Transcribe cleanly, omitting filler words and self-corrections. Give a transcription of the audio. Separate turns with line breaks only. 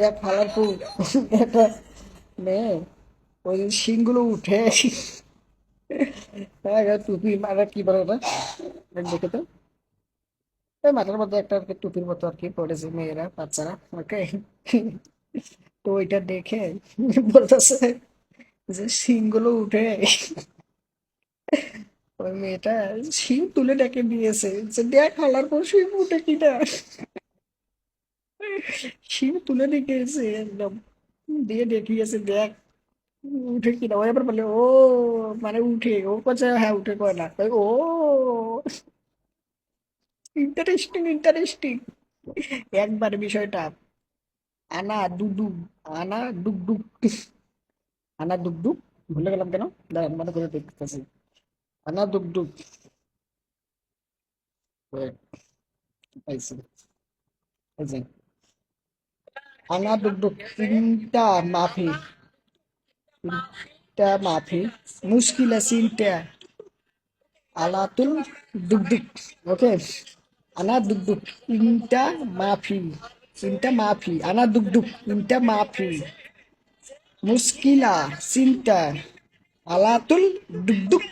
এক কালারফুল একটা মেয়ে ওই শিংগুলো উঠে টুপি মানে কি বলে ওটা দেখে তো এই মাথার মধ্যে একটা আর কি টুপির মতো আর কি পড়েছে মেয়েরা বাচ্চারা ওকে তো ওইটা দেখে বলতেছে যে শিংগুলো উঠে ওই মেয়েটা শিং তুলে ডেকে দিয়েছে যে দেখ হালার পর শিং উঠে কিনা শিং তুলে দেখিয়েছে একদম দিয়ে দেখিয়েছে দেখ উঠে কিনা ওই আবার বলে ও মানে উঠে ও কচ্ছে হ্যাঁ উঠে কয় না কয়, ও ইন্টারেস্টিং ইন্টারেস্টিং একবার বিষয়টা আনা ডুডু আনা ডুগডুগ আনা ডুগডুগ ভুলে গেলাম কেন দাঁড়ান মনে করে দেখতেছি আনা ডুগডুগ Wait, পাইছি এই যে আনা ডুগডুগ তিনটা মাফি তিনটা মাফি মুশকিল আছে তিনটা আলাতুল ডুগডুগ ওকে আনা ডুগডুগ তিনটা মাফি আনা ডুগডুগ তিনটা মাফি মুশকিলা চিন্তা আলাতুল ডুগডুগ